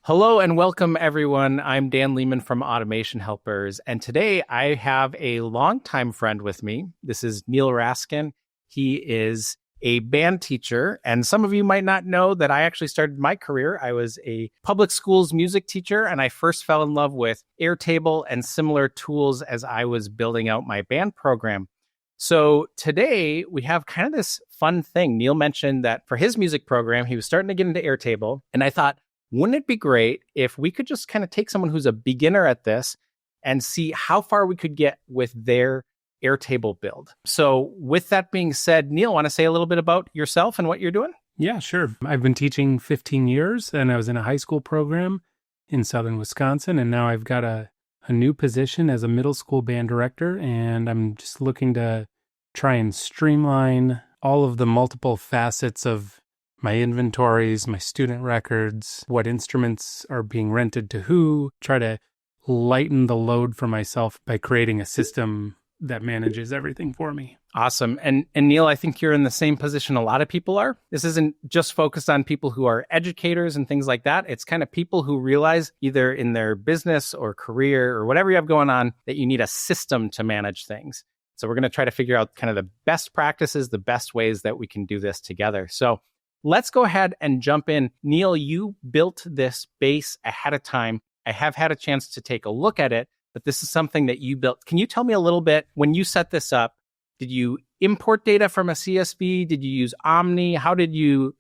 Hello and welcome, everyone. I'm Dan Lehman from Automation Helpers, and today I have a longtime friend with me. This is Neal Raskin. He is a band teacher, and some of you might not know that I actually started my career. I was a public schools music teacher, and I first fell in love with Airtable and similar tools as I was building out my band program. So today we have kind of this fun thing. Neal mentioned that for his music program, he was starting to get into Airtable, and I thought, wouldn't it be great if we could just kind of take someone who's a beginner at this and see how far we could get with their Airtable build? So with that being said, Neal, want to say a little bit about yourself and what you're doing? Yeah, sure. I've been teaching 15 years, and I was in a high school program in southern Wisconsin, and now I've got a new position as a middle school band director, and I'm just looking to try and streamline all of the multiple facets of my inventories, my student records, what instruments are being rented to who, try to lighten the load for myself by creating a system that manages everything for me. Awesome. And Neal, I think you're in the same position a lot of people are. This isn't just focused on people who are educators and things like that. It's kind of people who realize either in their business or career or whatever you have going on that you need a system to manage things. So we're going to try to figure out kind of the best practices, the best ways that we can do this together. So let's go ahead and jump in. Neal, you built this base ahead of time. I have had a chance to take a look at it, but this is something that you built. Can you tell me a little bit, when you set this up, did you import data from a CSV? Did you use Omni? How did you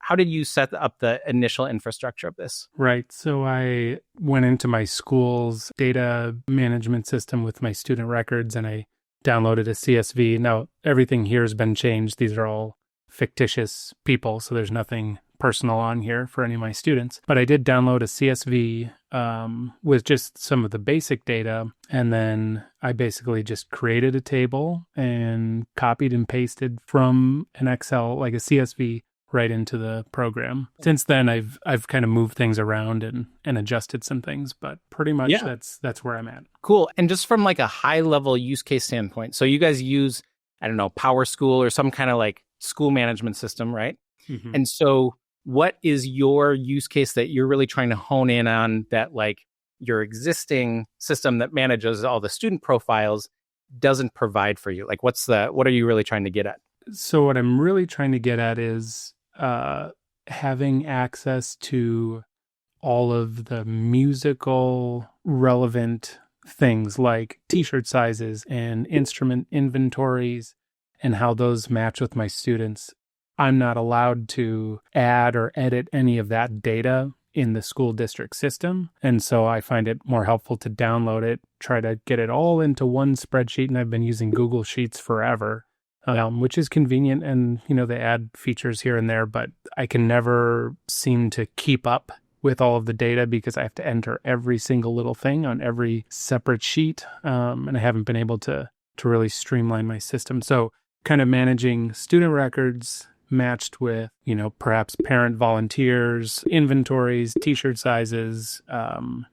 set up the initial infrastructure of this? Right. So I went into my school's data management system with my student records, and I downloaded a CSV. Now, everything here has been changed. These are all fictitious people, so there's nothing personal on here for any of my students. But I did download a CSV with just some of the basic data, and then I basically just created a table and copied and pasted from an Excel, like a CSV, right into the program. Since then, I've kind of moved things around and adjusted some things, but pretty much that's where I'm at. Cool. And just from like a high level use case standpoint, so you guys use, I don't know, PowerSchool or some kind of like school management system, right? Mm-hmm. And so what is your use case that you're really trying to hone in on that like your existing system that manages all the student profiles doesn't provide for you? Like what are you really trying to get at? So what I'm really trying to get at is having access to all of the musical relevant things like t-shirt sizes and instrument inventories and how those match with my students. I'm not allowed to add or edit any of that data in the school district system. And so I find it more helpful to download it, try to get it all into one spreadsheet. And I've been using Google Sheets forever, which is convenient. And, they add features here and there, but I can never seem to keep up with all of the data because I have to enter every single little thing on every separate sheet. And I haven't been able to really streamline my system. So kind of managing student records matched with, perhaps parent volunteers, inventories, t-shirt sizes,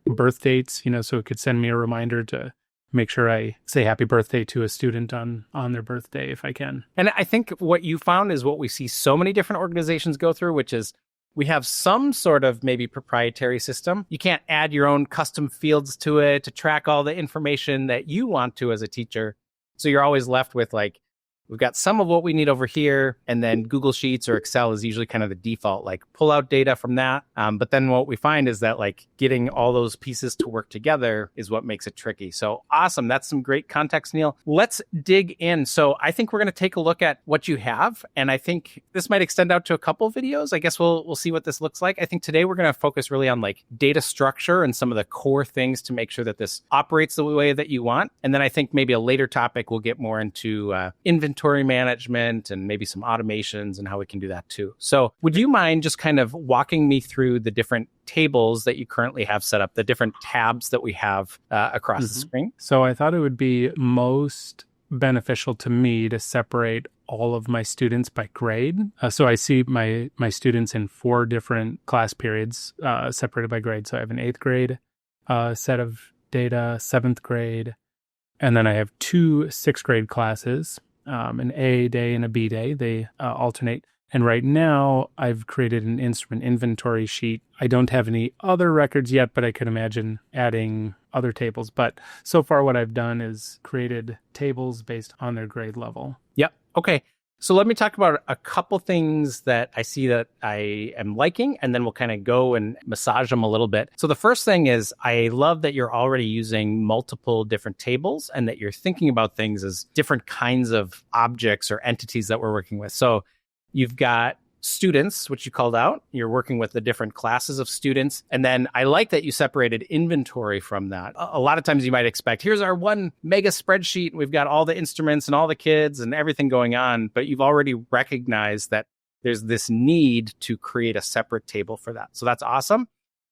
birth dates, so it could send me a reminder to make sure I say happy birthday to a student on their birthday if I can. And I think what you found is what we see so many different organizations go through, which is we have some sort of maybe proprietary system. You can't add your own custom fields to it to track all the information that you want to as a teacher. So you're always left with like, we've got some of what we need over here, and then Google Sheets or Excel is usually kind of the default, like pull out data from that. But then what we find is that like getting all those pieces to work together is what makes it tricky. So awesome. That's some great context, Neal. Let's dig in. So I think we're going to take a look at what you have. And I think this might extend out to a couple of videos. I guess we'll see what this looks like. I think today we're going to focus really on like data structure and some of the core things to make sure that this operates the way that you want. And then I think maybe a later topic we'll get more into inventory management and maybe some automations and how we can do that too. So would you mind just kind of walking me through the different tables that you currently have set up, the different tabs that we have across the screen? So I thought it would be most beneficial to me to separate all of my students by grade. So I see my students in 4 different class periods separated by grade. So I have an 8th grade set of data, 7th grade, and then I have 2 6th grade classes. An A day and a B day. They alternate. And right now, I've created an instrument inventory sheet. I don't have any other records yet, but I could imagine adding other tables. But so far, what I've done is created tables based on their grade level. Yep. Okay. So let me talk about a couple things that I see that I am liking, and then we'll kind of go and massage them a little bit. So the first thing is I love that you're already using multiple different tables and that you're thinking about things as different kinds of objects or entities that we're working with. So you've got students, which you called out. You're working with the different classes of students. And then I like that you separated inventory from that. A lot of times you might expect, here's our one mega spreadsheet. And we've got all the instruments and all the kids and everything going on. But you've already recognized that there's this need to create a separate table for that. So that's awesome.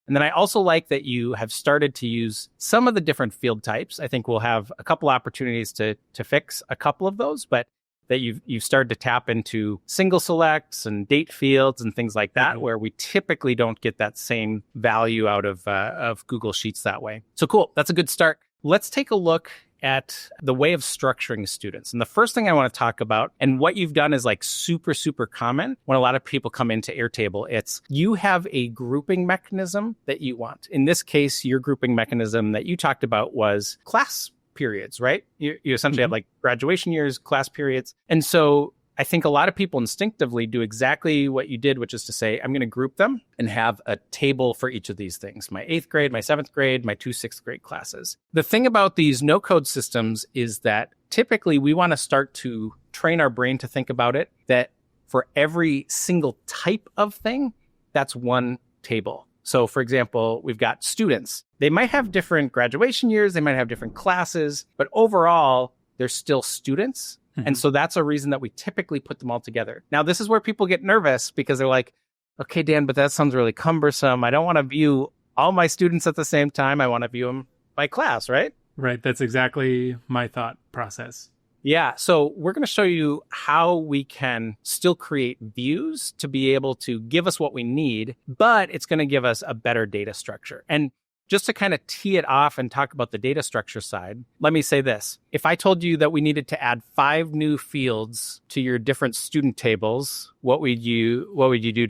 And then I also like that you have started to use some of the different field types. I think we'll have a couple opportunities to fix a couple of those, but that you've started to tap into single selects and date fields and things like that, where we typically don't get that same value out of Google Sheets that way. So cool. That's a good start. Let's take a look at the way of structuring students. And the first thing I want to talk about, and what you've done is like super, super common when a lot of people come into Airtable, it's you have a grouping mechanism that you want. In this case, your grouping mechanism that you talked about was class periods, right? You essentially have like graduation years, class periods. And so I think a lot of people instinctively do exactly what you did, which is to say, I'm going to group them and have a table for each of these things. My 8th grade, my 7th grade, my 2 6th grade classes. The thing about these no-code systems is that typically we want to start to train our brain to think about it, that for every single type of thing, that's one table. So, for example, we've got students. They might have different graduation years, they might have different classes, but overall, they're still students. Mm-hmm. And so that's a reason that we typically put them all together. Now, this is where people get nervous because they're like, okay, Dan, but that sounds really cumbersome. I don't want to view all my students at the same time. I want to view them by class, right? Right. That's exactly my thought process. Yeah. So we're going to show you how we can still create views to be able to give us what we need, but it's going to give us a better data structure. And just to kind of tee it off and talk about the data structure side, let me say this. If I told you that we needed to add 5 new fields to your different student tables, what would you do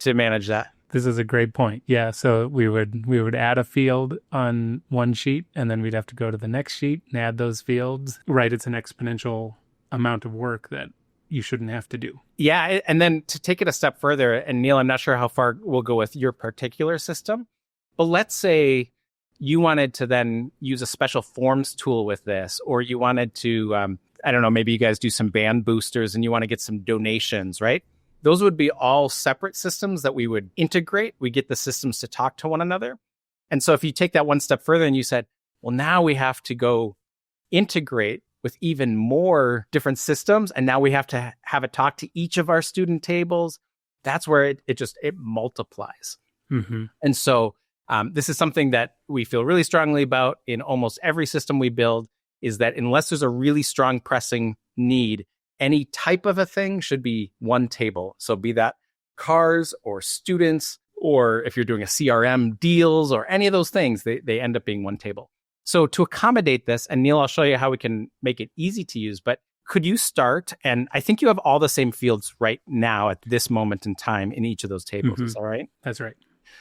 to manage that? This is a great point. Yeah, so we would add a field on one sheet, and then we'd have to go to the next sheet and add those fields. Right, it's an exponential amount of work that you shouldn't have to do. Yeah, and then to take it a step further, and Neal, I'm not sure how far we'll go with your particular system, but let's say you wanted to then use a special forms tool with this, or you wanted to, I don't know, maybe you guys do some band boosters and you want to get some donations, right? Those would be all separate systems that we would integrate. We get the systems to talk to one another. And so if you take that one step further and you said, well, now we have to go integrate with even more different systems, and now we have to have it talk to each of our student tables, that's where it multiplies. Mm-hmm. And so this is something that we feel really strongly about in almost every system we build, is that unless there's a really strong pressing need, any type of a thing should be one table. So be that cars or students, or if you're doing a CRM, deals, or any of those things, they end up being one table. So to accommodate this, and Neal, I'll show you how we can make it easy to use, but could you start? And I think you have all the same fields right now at this moment in time in each of those tables. Mm-hmm. Is that right? That's right.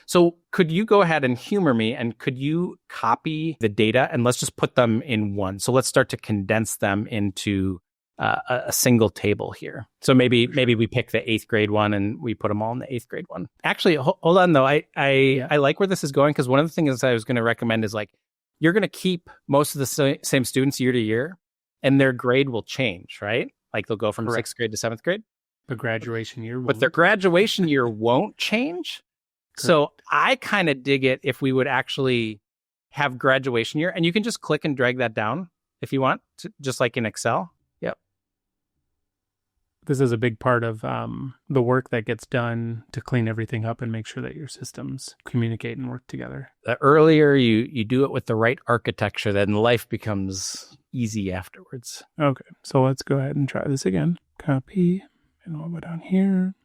So could you go ahead and humor me, and could you copy the data, and let's just put them in one. So let's start to condense them into a single table here. So maybe we pick the 8th grade one and we put them all in the 8th grade one. Actually, hold on though. I like where this is going, because one of the things I was going to recommend is like, you're going to keep most of the same students year to year, and their grade will change, right? Like they'll go from Correct. 6th grade to 7th grade. The graduation year. But their graduation year won't change. Correct. So I kind of dig it if we would actually have graduation year, and you can just click and drag that down if you want, just like in Excel. Yep. This is a big part of the work that gets done to clean everything up and make sure that your systems communicate and work together. The earlier you do it with the right architecture, then life becomes easy afterwards. Okay, so let's go ahead and try this again. Copy, and we'll go down here,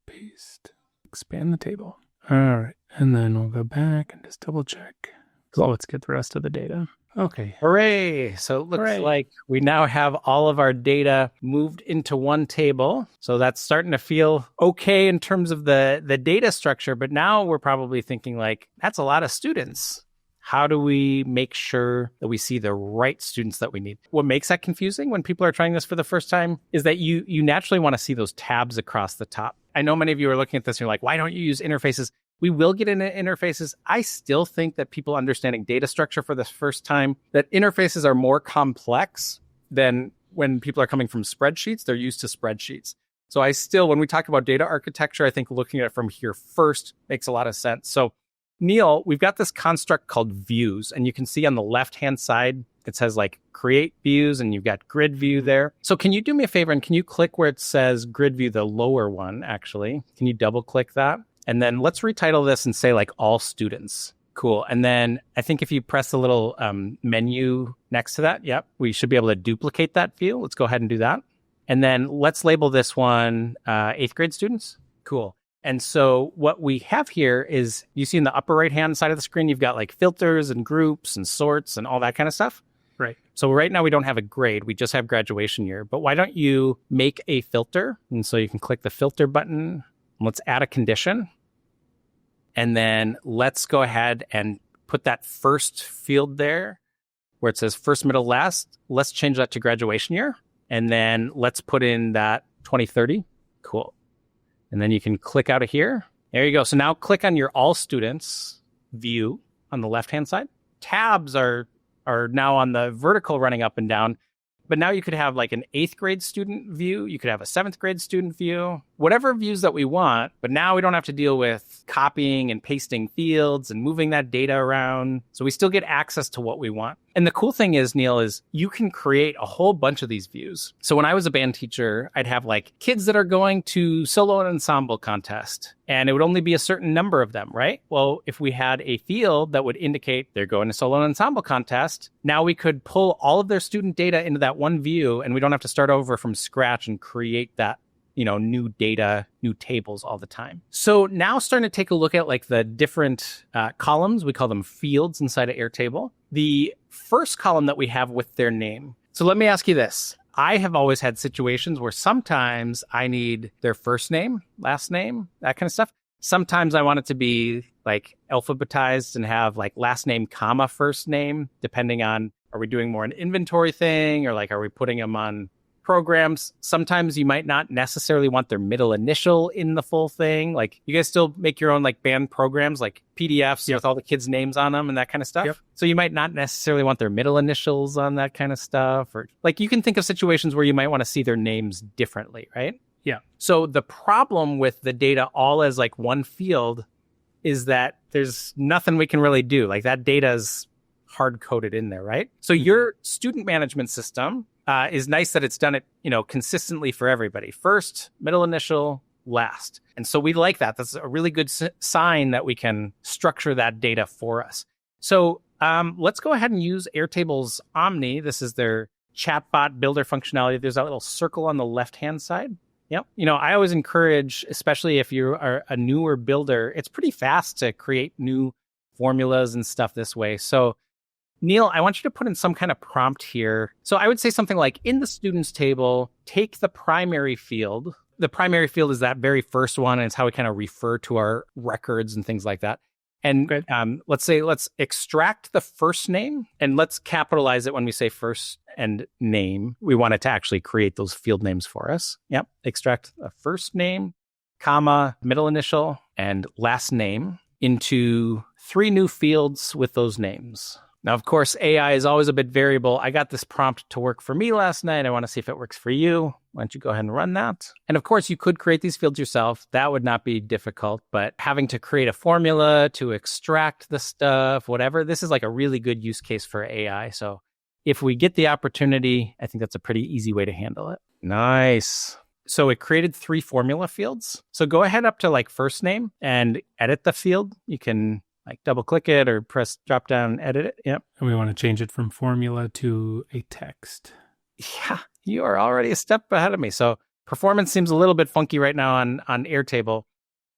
paste, expand the table. All right, and then we'll go back and just double check. So let's get the rest of the data. Okay. Hooray! So it looks Hooray. like we now have all of our data moved into one table. So that's starting to feel okay in terms of the data structure. But now we're probably thinking like, that's a lot of students. How do we make sure that we see the right students that we need? What makes that confusing when people are trying this for the first time is that you naturally want to see those tabs across the top. I know many of you are looking at this and you're like, why don't you use interfaces? We will get into interfaces. I still think that people understanding data structure for the first time, that interfaces are more complex than when people are coming from spreadsheets. They're used to spreadsheets. So I still, when we talk about data architecture, I think looking at it from here first makes a lot of sense. So Neal, we've got this construct called views, and you can see on the left-hand side, it says like create views, and you've got grid view there. So can you do me a favor, and can you click where it says grid view, the lower one, actually? Can you double click that? And then let's retitle this and say like all students. Cool. And then I think if you press the little menu next to that, yep, we should be able to duplicate that view. Let's go ahead and do that. And then let's label this one 8th grade students. Cool. And so what we have here is, you see in the upper right-hand side of the screen, you've got like filters and groups and sorts and all that kind of stuff. Right. So right now we don't have a grade. We just have graduation year. But why don't you make a filter? And so you can click the filter button. And let's add a condition. And then let's go ahead and put that first field there where it says first, middle, last. Let's change that to graduation year. And then let's put in that 2030. Cool. And then you can click out of here. There you go. So now click on your all students view on the left-hand side. Tabs are now on the vertical running up and down. But now you could have like an 8th grade student view. You could have a 7th grade student view, whatever views that we want. But now we don't have to deal with copying and pasting fields and moving that data around. So we still get access to what we want. And the cool thing is, Neal, is you can create a whole bunch of these views. So when I was a band teacher, I'd have like kids that are going to solo and ensemble contest, and it would only be a certain number of them, right? Well, if we had a field that would indicate they're going to solo and ensemble contest, now we could pull all of their student data into that one view, and we don't have to start over from scratch and create that, new data, new tables all the time. So now starting to take a look at like the different columns, we call them fields inside of Airtable. The first column that we have with their name. So let me ask you this. I have always had situations where sometimes I need their first name, last name, that kind of stuff. Sometimes I want it to be like alphabetized and have like last name, comma, first name, depending on, are we doing more an inventory thing, or like, are we putting them on programs? Sometimes you might not necessarily want their middle initial in the full thing. Like, you guys still make your own like band programs, like PDFs with all the kids' names on them and that kind of stuff. Yep. So you might not necessarily want their middle initials on that kind of stuff. Or like, you can think of situations where you might want to see their names differently, right? Yeah. So the problem with the data all as like one field is that there's nothing we can really do. Like, that data is hard coded in there, right? So your student management system is nice that it's done it, consistently for everybody. First, middle initial, last. And so we like that. That's a really good sign that we can structure that data for us. So let's go ahead and use Airtable's Omni. This is their chatbot builder functionality. There's that little circle on the left-hand side. Yep. I always encourage, especially if you are a newer builder, it's pretty fast to create new formulas and stuff this way. So Neal, I want you to put in some kind of prompt here. So I would say something like, in the students table, take the primary field. The primary field is that very first one, and it's how we kind of refer to our records and things like that. And let's extract the first name, and let's capitalize it when we say first and name. We want it to actually create those field names for us. Yep. Extract a first name, comma, middle initial, and last name into 3 new fields with those names. Now, of course, AI is always a bit variable. I got this prompt to work for me last night. I want to see if it works for you. Why don't you go ahead and run that? And of course, you could create these fields yourself. That would not be difficult, but having to create a formula to extract the stuff, whatever, this is like a really good use case for AI. So if we get the opportunity, I think that's a pretty easy way to handle it. Nice. So it created 3 formula fields. So go ahead up to like first name and edit the field. You can like double click it or press drop down and edit it. Yep. And we want to change it from formula to a text. Yeah, you are already a step ahead of me. So performance seems a little bit funky right now on Airtable,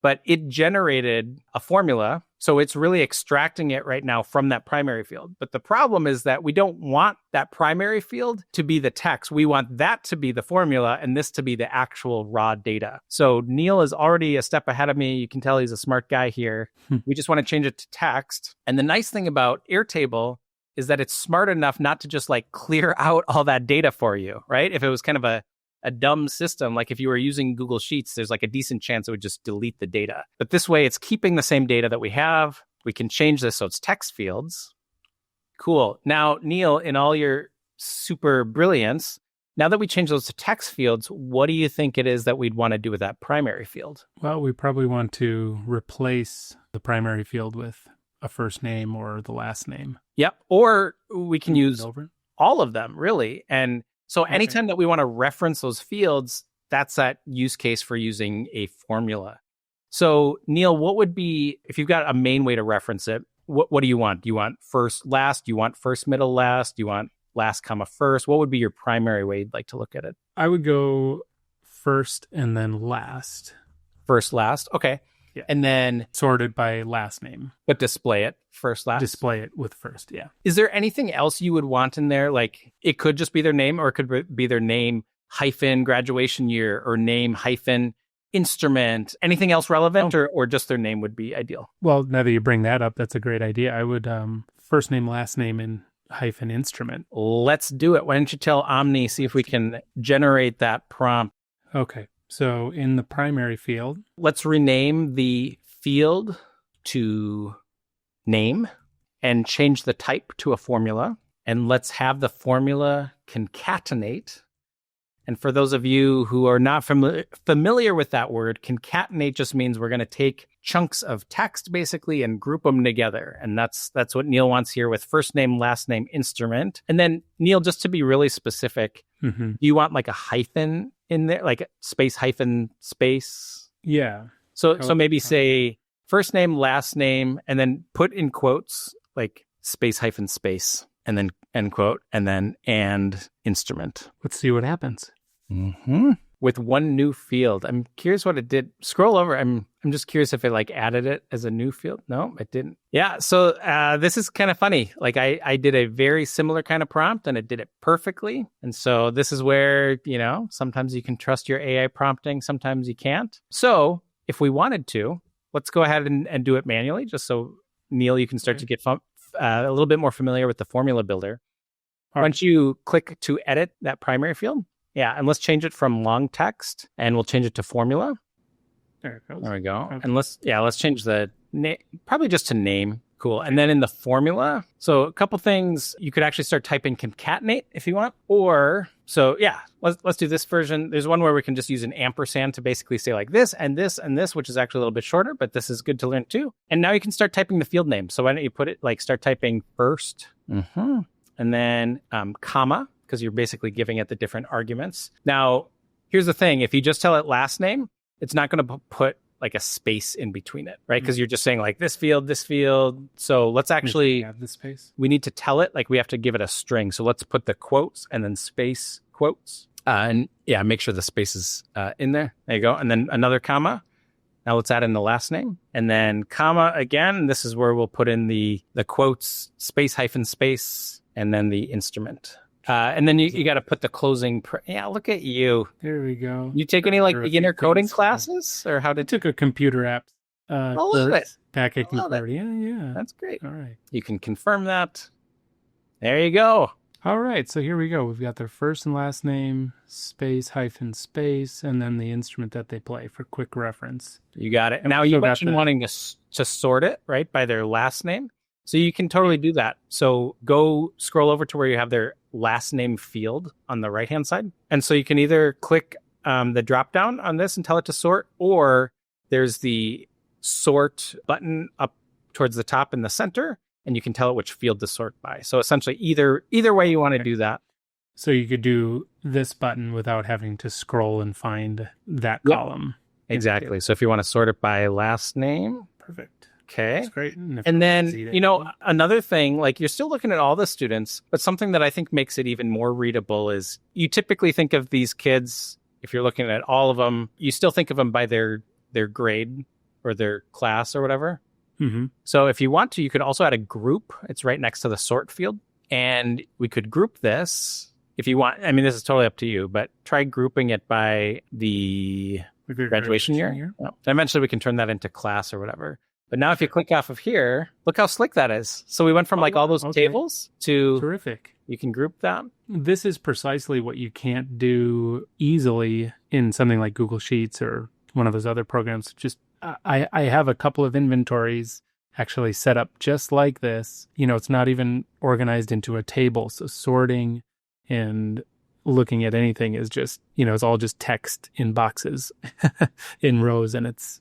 but it generated a formula So it's really extracting it right now from that primary field. But the problem is that we don't want that primary field to be the text. We want that to be the formula and this to be the actual raw data. So Neal is already a step ahead of me. You can tell he's a smart guy here. We just want to change it to text. And the nice thing about Airtable is that it's smart enough not to just like clear out all that data for you, right? If it was kind of a dumb system, like if you were using Google Sheets, there's like a decent chance it would just delete the data. But this way, it's keeping the same data that we have. We can change this so it's text fields. Cool. Now, Neal, in all your super brilliance, now that we change those to text fields, what do you think it is that we'd want to do with that primary field? Well, we probably want to replace the primary field with a first name or the last name. Yep. Or we can use all of them, really. And so anytime that we want to reference those fields, that's that use case for using a formula. So Neal, what would be, if you've got a main way to reference it, what do you want? Do you want first, last? Do you want first, middle, last? Do you want last, comma, first? What would be your primary way you'd like to look at it? I would go first and then last. First, last. Okay. Yeah. And then sorted by last name. But display it first, last? Display it with first, yeah. Is there anything else you would want in there? Like it could just be their name, or it could be their name hyphen graduation year, or name hyphen instrument. Anything else relevant, or just their name would be ideal? Well, now that you bring that up, that's a great idea. I would first name, last name, and hyphen instrument. Let's do it. Why don't you tell Omni, see if we can generate that prompt. Okay. So in the primary field, let's rename the field to name and change the type to a formula. And let's have the formula concatenate. And for those of you who are not familiar with that word, concatenate just means we're going to take chunks of text basically and group them together. And that's what Neal wants here with first name, last name, instrument. And then Neal, just to be really specific, do you want like a hyphen in there, like space hyphen space? Yeah. So maybe say first name, last name, and then put in quotes like space hyphen space, and then end quote, and then and instrument. Let's see what happens. With one new field. I'm curious what it did. Scroll over. I'm just curious if it like added it as a new field. No, it didn't. Yeah. So this is kind of funny. Like I did a very similar kind of prompt and it did it perfectly. And so this is where, sometimes you can trust your AI prompting. Sometimes you can't. So if we wanted to, let's go ahead and do it manually, just so Neal, you can start to get a little bit more familiar with the formula builder. Why don't you click to edit that primary field? Yeah, and let's change it from long text, and we'll change it to formula. There it goes. There we go. Okay. And let's change the name, probably just to name. Cool. And then in the formula, so a couple things, you could actually start typing concatenate if you want, let's do this version. There's one where we can just use an ampersand to basically say like this and this and this, which is actually a little bit shorter, but this is good to learn too. And now you can start typing the field name. So why don't you put it like start typing first, and then comma, because you're basically giving it the different arguments. Now, here's the thing. If you just tell it last name, it's not going to put like a space in between it, right? Because you're just saying like this field. So let's actually add the space. We need to tell it, like we have to give it a string. So let's put the quotes and then space quotes. Make sure the space is in there. There you go. And then another comma. Now let's add in the last name. And then comma again. This is where we'll put in the quotes, space hyphen space, and then the instrument. And then you got to put the closing. Look at you. There we go. You take any like beginner coding classes, or how did? I took a computer app. Love it. Back at Clarity. Yeah. That's great. All right. You can confirm that. There you go. All right. So here we go. We've got their first and last name, space hyphen space, and then the instrument that they play for quick reference. You got it. Now you mentioned wanting to sort it right by their last name. So you can totally do that. So go scroll over to where you have their last name field on the right-hand side. And so you can either click the drop down on this and tell it to sort, or there's the sort button up towards the top in the center, and you can tell it which field to sort by. So essentially either way you want to do that. So you could do this button without having to scroll and find that column. Exactly. So if you want to sort it by last name. Perfect. Okay. That's great. And then, another thing, like you're still looking at all the students, but something that I think makes it even more readable is you typically think of these kids, if you're looking at all of them, you still think of them by their grade or their class or whatever. Mm-hmm. So if you want to, you could also add a group. It's right next to the sort field. And we could group this if you want. I mean, this is totally up to you, but try grouping it by the graduation year. Oh. Eventually we can turn that into class or whatever. But now if you click off of here, look how slick that is. So we went from all those tables to... Terrific. You can group that. This is precisely what you can't do easily in something like Google Sheets or one of those other programs. Just I have a couple of inventories actually set up just like this. It's not even organized into a table. So sorting and looking at anything is just, it's all just text in boxes in rows, and it's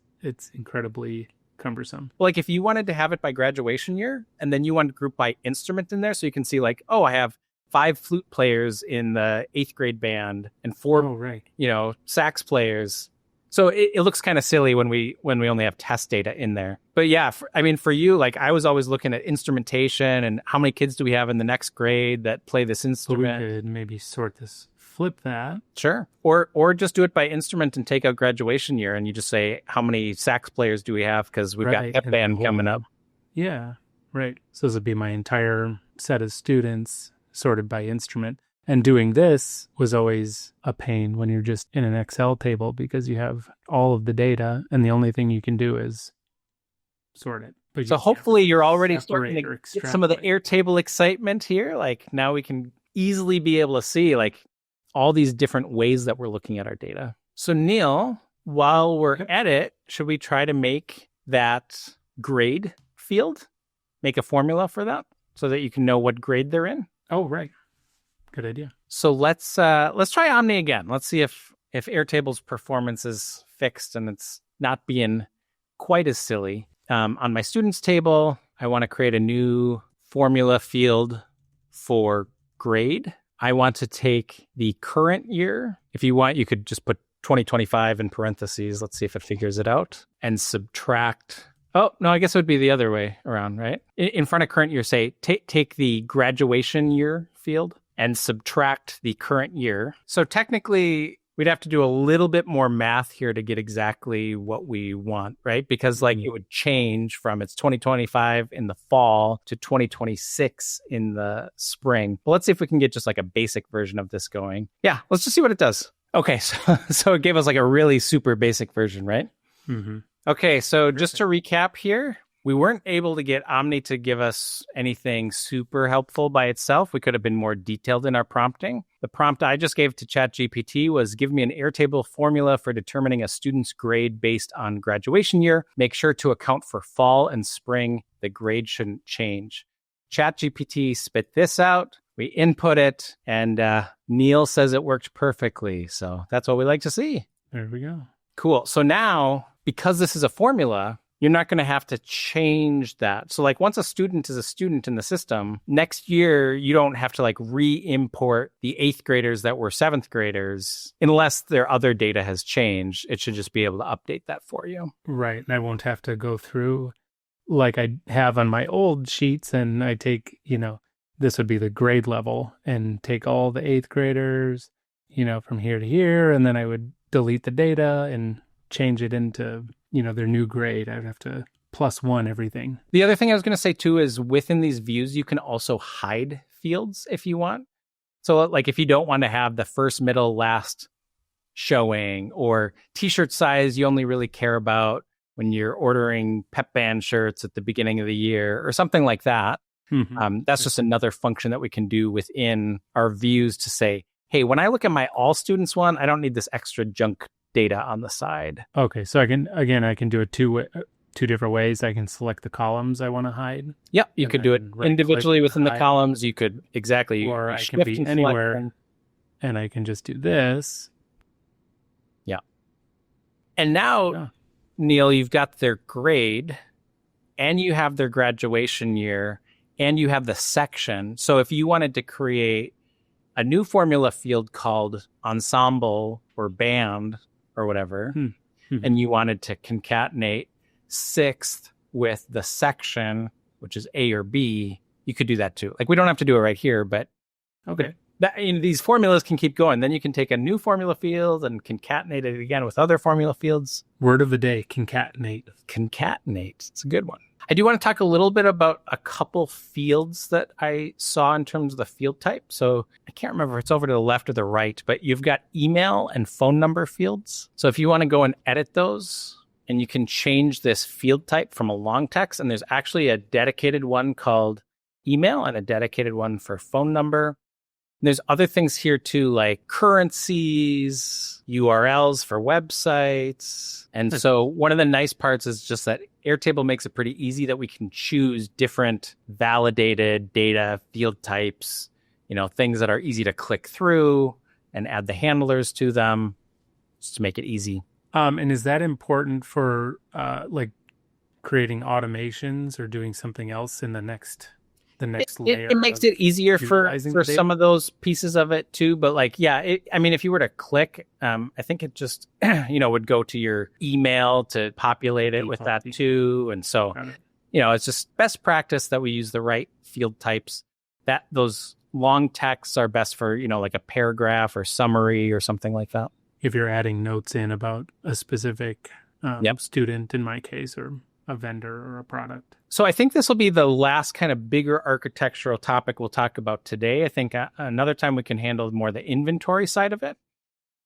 incredibly cumbersome. Like if you wanted to have it by graduation year and then you wanted to group by instrument in there, so you can see like, I have 5 flute players in the 8th grade band and 4 sax players. So it looks kind of silly when we only have test data in there. But yeah, for you, like I was always looking at instrumentation and how many kids do we have in the next grade that play this instrument. So we could maybe flip that. Sure. Or just do it by instrument and take out graduation year and you just say, how many sax players do we have? Because we've got pep band coming up. Yeah, right. So this would be my entire set of students sorted by instrument. And doing this was always a pain when you're just in an Excel table because you have all of the data and the only thing you can do is sort it. But so hopefully you're already starting to get some of the Airtable excitement here. Like now we can easily be able to see like all these different ways that we're looking at our data. So Neal, while we're at it, should we try to make that grade field, make a formula for that so that you can know what grade they're in? Oh, right. Good idea. So let's try Omni again. Let's see if Airtable's performance is fixed and it's not being quite as silly. On my students table, I want to create a new formula field for grade. I want to take the current year. If you want, you could just put 2025 in parentheses. Let's see if it figures it out. And subtract. Oh, no, I guess it would be the other way around, right? In front of current year, say, take the graduation year field and subtract the current year. So technically, we'd have to do a little bit more math here to get exactly what we want, right? Because it would change from it's 2025 in the fall to 2026 in the spring. But let's see if we can get just like a basic version of this going. Yeah, let's just see what it does. Okay, so it gave us like a really super basic version, right? Mm-hmm. Okay, so just to recap here, we weren't able to get Omni to give us anything super helpful by itself. We could have been more detailed in our prompting. The prompt I just gave to ChatGPT was, give me an Airtable formula for determining a student's grade based on graduation year. Make sure to account for fall and spring. The grade shouldn't change. ChatGPT spit this out. We input it, and Neal says it worked perfectly. So that's what we like to see. There we go. Cool. So now, because this is a formula, you're not going to have to change that. So like once a student is a student in the system, next year, you don't have to like re-import the 8th graders that were 7th graders unless their other data has changed. It should just be able to update that for you. Right. And I won't have to go through like I have on my old sheets and I take, this would be the grade level and take all the 8th graders, from here to here. And then I would delete the data and change it into their new grade. I would have to +1 everything. The other thing I was going to say too is within these views, you can also hide fields if you want. So like if you don't want to have the first, middle, last showing, or t-shirt size you only really care about when you're ordering pep band shirts at the beginning of the year or something like that. Mm-hmm. That's just another function that we can do within our views to say, hey, when I look at my all students one, I don't need this extra junk data on the side. Okay, so I can do it two different ways. I can select the columns I want to hide. Yep, you could do it individually within the columns. You could or I can be anywhere, and I can just do this. Yeah. And now, Neal, you've got their grade, and you have their graduation year, and you have the section. So if you wanted to create a new formula field called ensemble or band or whatever, and you wanted to concatenate 6th with the section, which is A or B, you could do that too. Like we don't have to do it right here, but okay. these formulas can keep going. Then you can take a new formula field and concatenate it again with other formula fields. Word of the day, concatenate. Concatenate. It's a good one. I do want to talk a little bit about a couple fields that I saw in terms of the field type. So I can't remember if it's over to the left or the right, but you've got email and phone number fields. So if you want to go and edit those, and you can change this field type from a long text, and there's actually a dedicated one called email and a dedicated one for phone number. And there's other things here too, like currencies, URLs for websites. And so one of the nice parts is just that Airtable makes it pretty easy that we can choose different validated data field types, things that are easy to click through and add the handlers to them just to make it easy. And is that important for like creating automations or doing something else in the next layer? It makes it easier for some of those pieces of it too. But if you were to click, I think it just, would go to your email to populate it with that too. And so, it's just best practice that we use the right field types. That those long texts are best for, like a paragraph or summary or something like that. If you're adding notes in about a specific student, in my case, or a vendor or a product. So I think this will be the last kind of bigger architectural topic we'll talk about today. I think another time we can handle more the inventory side of it.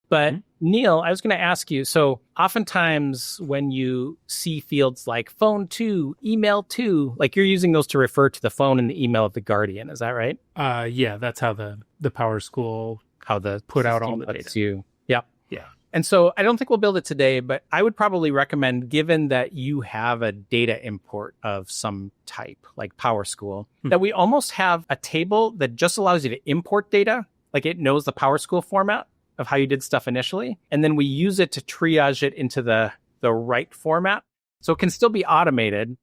But Neal, I was going to ask you, so oftentimes when you see fields like phone to, email to, like you're using those to refer to the phone and the email of the Guardian. Is that right? Yeah, that's how the Power School, how the put out all the data. You. Yep. Yeah. And so I don't think we'll build it today, but I would probably recommend, given that you have a data import of some type, like Power School, that we almost have a table that just allows you to import data. Like it knows the Power School format of how you did stuff initially. And then we use it to triage it into the right format. So it can still be automated.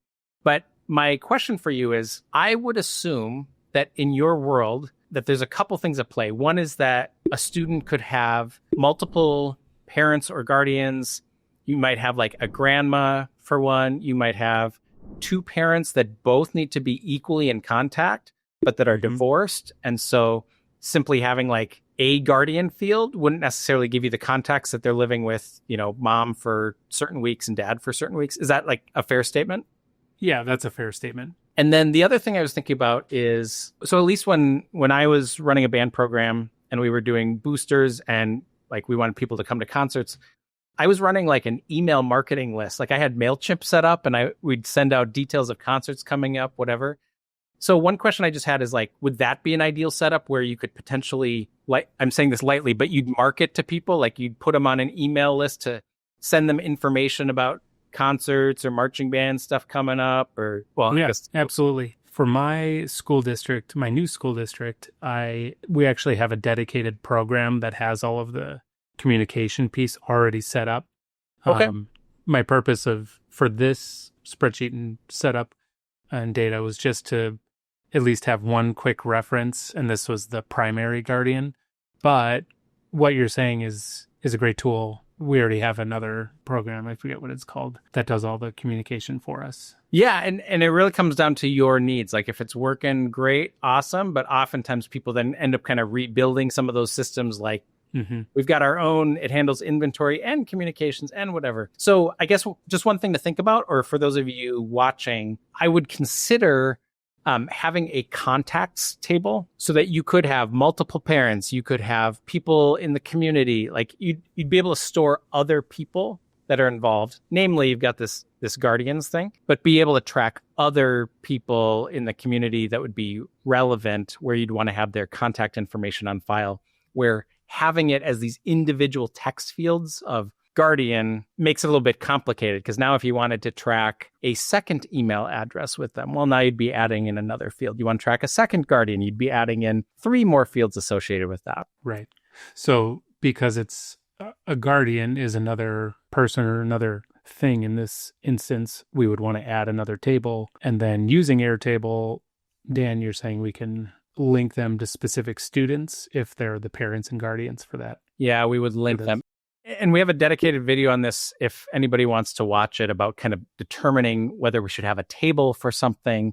But my question for you is, I would assume that in your world, that there's a couple things at play. One is that a student could have multiple parents or guardians. You might have like a grandma for one. You might have two parents that both need to be equally in contact, but that are divorced. And so simply having like a guardian field wouldn't necessarily give you the context that they're living with, mom for certain weeks and dad for certain weeks. Is that like a fair statement? Yeah, that's a fair statement. And then the other thing I was thinking about is, so at least when I was running a band program and we were doing boosters and like we wanted people to come to concerts, I was running like an email marketing list. Like I had MailChimp set up and we'd send out details of concerts coming up, whatever. So one question I just had is like, would that be an ideal setup where you could potentially, like, I'm saying this lightly, but you'd market to people, like you'd put them on an email list to send them information about concerts or marching band stuff coming up, or absolutely. For my school district, my new school district, we actually have a dedicated program that has all of the communication piece already set up. Okay. My purpose for this spreadsheet and setup and data was just to at least have one quick reference, and this was the primary guardian. But what you're saying is a great tool. We already have another program, I forget what it's called, that does all the communication for us. Yeah, and it really comes down to your needs. Like if it's working great, awesome. But oftentimes people then end up kind of rebuilding some of those systems. Like we've got our own, it handles inventory and communications and whatever. So I guess just one thing to think about, or for those of you watching, I would consider having a contacts table so that you could have multiple parents, you could have people in the community, like you'd be able to store other people that are involved. Namely, you've got this guardians thing, but be able to track other people in the community that would be relevant, where you'd want to have their contact information on file, where having it as these individual text fields of Guardian makes it a little bit complicated, because now if you wanted to track a second email address with them, well, now you'd be adding in another field. You want to track a second Guardian, you'd be adding in 3 more fields associated with that. Right. So because it's a Guardian is another person or another thing in this instance, we would want to add another table. And then using Airtable, Dan, you're saying we can link them to specific students if they're the parents and guardians for that. Yeah, we would link them. And we have a dedicated video on this if anybody wants to watch it, about kind of determining whether we should have a table for something.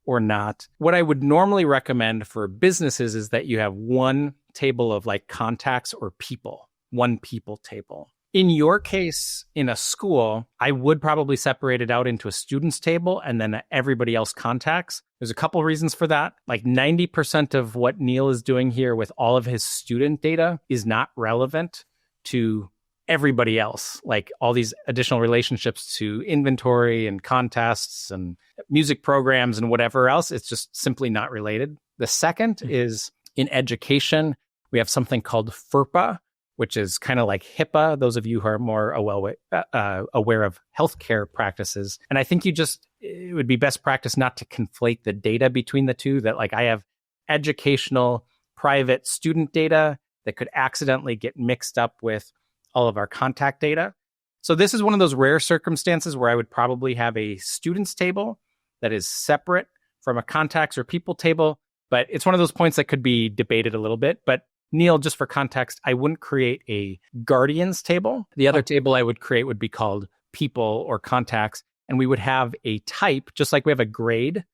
or not. What I would normally recommend for businesses is that you have one table of like contacts or people, one people table. In your case, in a school, I would probably separate it out into a students table and then everybody else contacts. There's a couple reasons for that. Like 90% of what Neal is doing here with all of his student data is not relevant to everybody else, like all these additional relationships to inventory and contests and music programs and whatever else. It's just simply not related. The second is in education, we have something called FERPA, which is kind of like HIPAA, those of you who are more aware of healthcare practices. And I think it would be best practice not to conflate the data between the two, that like I have educational private student data that could accidentally get mixed up with all of our contact data. So this is one of those rare circumstances where I would probably have a students table that is separate from a contacts or people table, but it's one of those points that could be debated a little bit. But Neal, just for context, I wouldn't create a guardians table. The other table I would create would be called people or contacts, and we would have a type, just like we have a grade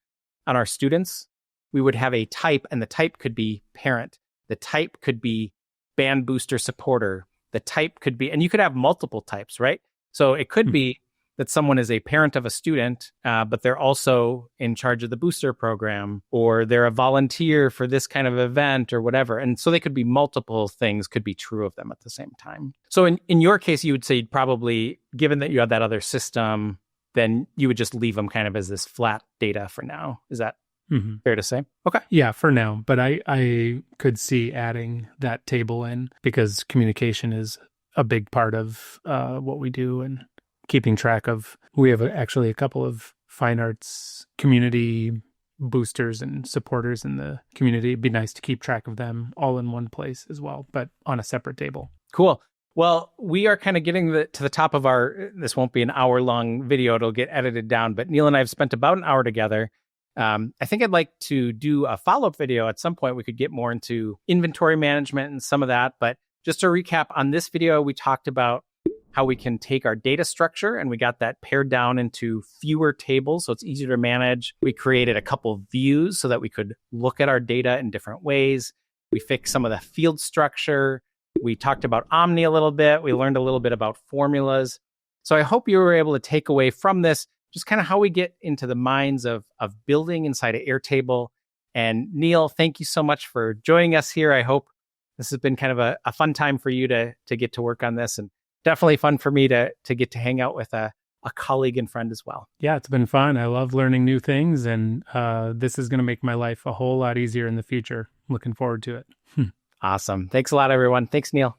on our students. We would have a type, and the type could be parent. The type could be band booster supporter. The type could be, and you could have multiple types, right? So it could be that someone is a parent of a student, but they're also in charge of the booster program, or they're a volunteer for this kind of event or whatever. And so they could be multiple things, could be true of them at the same time. So in your case, you would say you'd probably, given that you have that other system, then you would just leave them kind of as this flat data for now. Is that fair to say? Okay. Yeah, for now. But I could see adding that table in because communication is a big part of what we do, and keeping track of, we have actually a couple of fine arts community boosters and supporters in the community. It'd be nice to keep track of them all in one place as well, but on a separate table. Cool. Well, we are kind of getting to the top of this won't be an hour-long video. It'll get edited down, but Neal and I have spent about an hour together. I think I'd like to do a follow-up video at some point. We could get more into inventory management and some of that. But just to recap, on this video, we talked about how we can take our data structure, and we got that pared down into fewer tables so it's easier to manage. We created a couple of views so that we could look at our data in different ways. We fixed some of the field structure. We talked about Omni a little bit. We learned a little bit about formulas. So I hope you were able to take away from this just kind of how we get into the minds of building inside of Airtable. And Neal, thank you so much for joining us here. I hope this has been kind of a fun time for you to get to work on this, and definitely fun for me to get to hang out with a colleague and friend as well. Yeah, it's been fun. I love learning new things, and this is going to make my life a whole lot easier in the future. Looking forward to it. Awesome. Thanks a lot, everyone. Thanks, Neal.